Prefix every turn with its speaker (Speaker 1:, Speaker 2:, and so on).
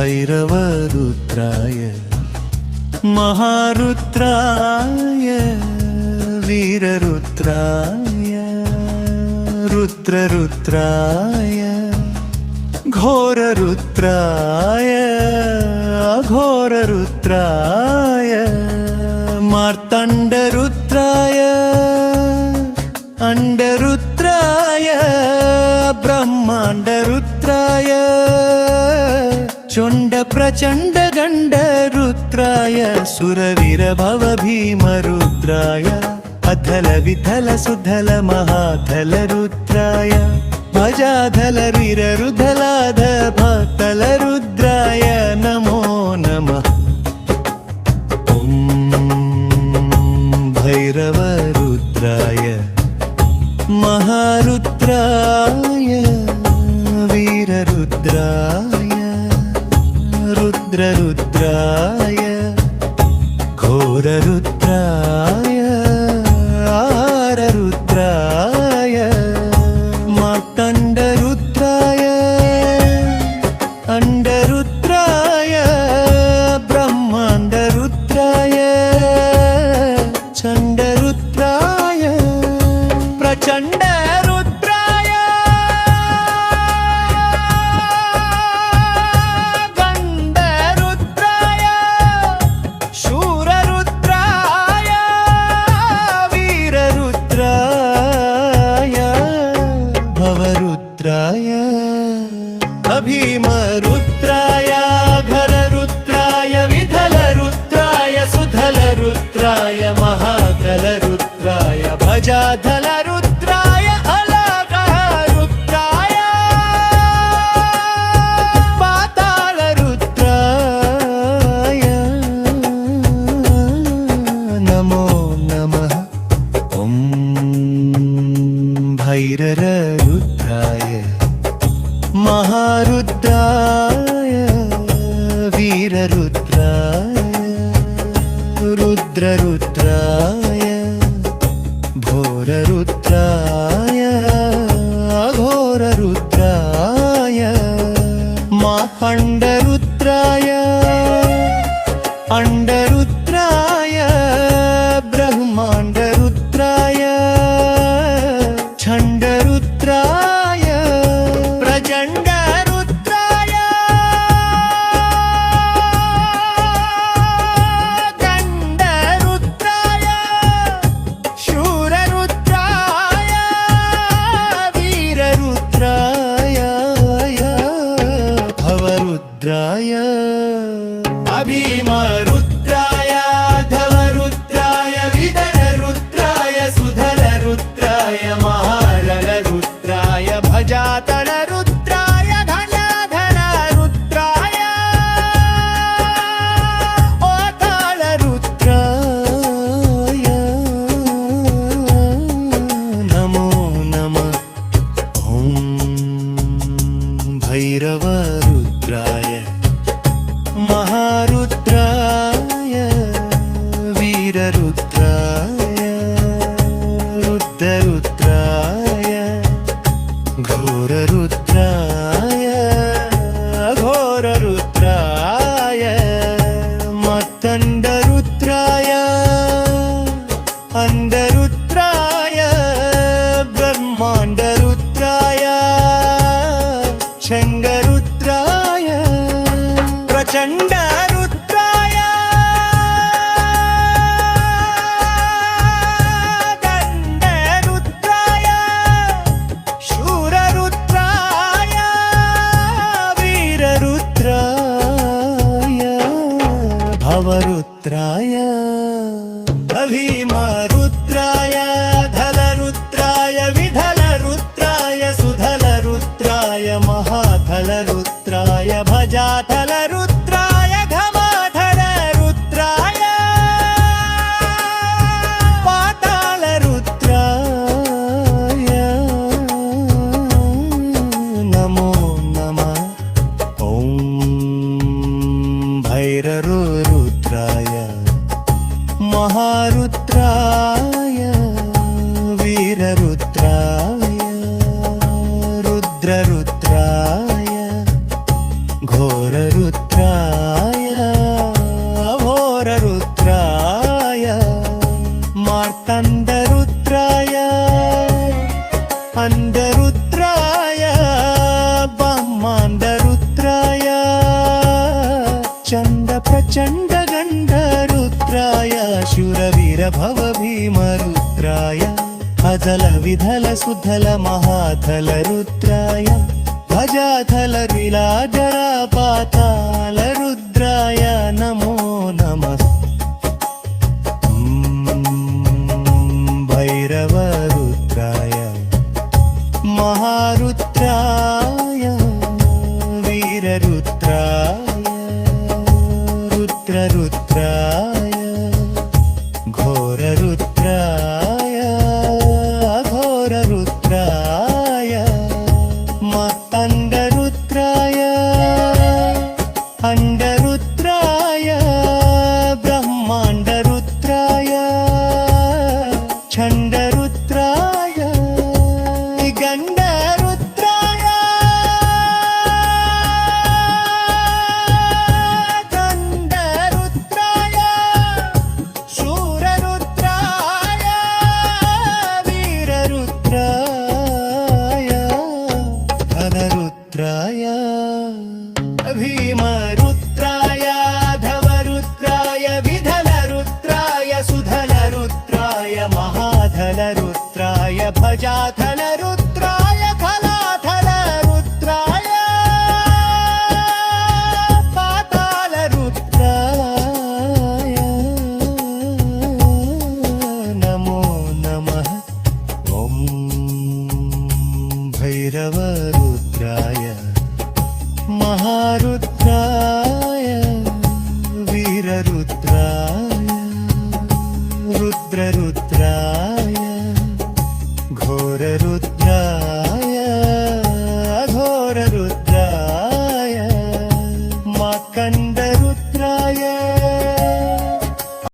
Speaker 1: भैरवरुद्राय महारुद्राय वीररुद्राय रुद्ररुद्राय घोररुद्राय अघोररुद्राय मार्तण्डरुद्राय अंडरुद्राय ब्रह्माण्डरुद्राय चोण्ड प्रचण्ड गण्ड रुद्राय सुरवीर भव भीम रुद्राय अधल विधल सुधल महाधल रुद्राय भजाधल वीर रुधलाध भक्तल रुद्राय नमो नमः। ॐ भैरव रुद्राय महारुद्राय वीररुद्राय रुद्ररुद्राय घोररुद्राय आररुद्राय मार्तण्डरुद्राय अंडरुद्राय ब्रह्माण्डरुद्राय चण्डरुद्राय प्रचण्ड भीम रुद्राय घर रुद्राय विधल रुद्राय सुधल रुद्राय महाधल रुद्राय भजाधल रुद्राय अलग रुद्राय पाताल रुद्राय नमो नमः। ॐ भैरव रुद्राय महारुद्राय वीररुद्राय रुद्ररुद्राय घोररुद्राय अघोररुद्राय मार्तण्डरुद्राय अंडरुद्राय ब्रह्माण्डरुद्राय चण्डरुद्राय प्रचण्डरुद्राय गण्डरुद्राय शूररुद्राय वीररुद्राय भवरुद्राय अभीमरुद्राय धवरुद्राय विधलरुद्राय सुधलरुद्राय महारलरुद्राय भजातल रुद्राय घनधर रुद्राय ओताल रुद्राय नमो नमः। ॐ भैरव रुद्राय महारुद्राय वीररुद्राय रुद्ररुद्राय घोररुद्राय अघोररुद्राय मार्तण्डरुद्राय अंडरुद्राय ब्रह्माण्डरुद्राय शङ्गरुद्राय प्रचण्डरुद्राय गण्डरुद्राय शूररुद्राय वीररुद्राय भवरुद्राय भीमरुद्राय धलरुद्राय विधलरुद्राय अंडरुद्राय ब्रह्मांडरुद्राय चंड प्रचंड गंडरुद्राय शूरवीर भव भीमरुद्राय अजल विधल सुधल महाथल रुद्राय भजाथल विलाजरा पाताल रुद्राय नमो नमः भैरव रुद्राय महारुद्राय वीररुद्राय रुद्ररुद्राय घोररुद्राय अघोररुद्राय मतंडरुद्राय अंडरुद्राय ब्रह्मांडरुद्राय छंडरुद्राय गंडरुद्राय गंडरुद्राय शूररुद्राय वीररुद्राय धनरुद्राय भीमरुद्राय धवरुद्राय विधलरुद्राय सुधलरुद्राय महाधलरुद्राय भजाधलरुद्राय खलाधलरुद्राय पातालरुद्राय नमो नमः ॐ भैरवरुद्राय महारुद्राय वीररुद्राय रुद्ररुद्राय घोररुद्राय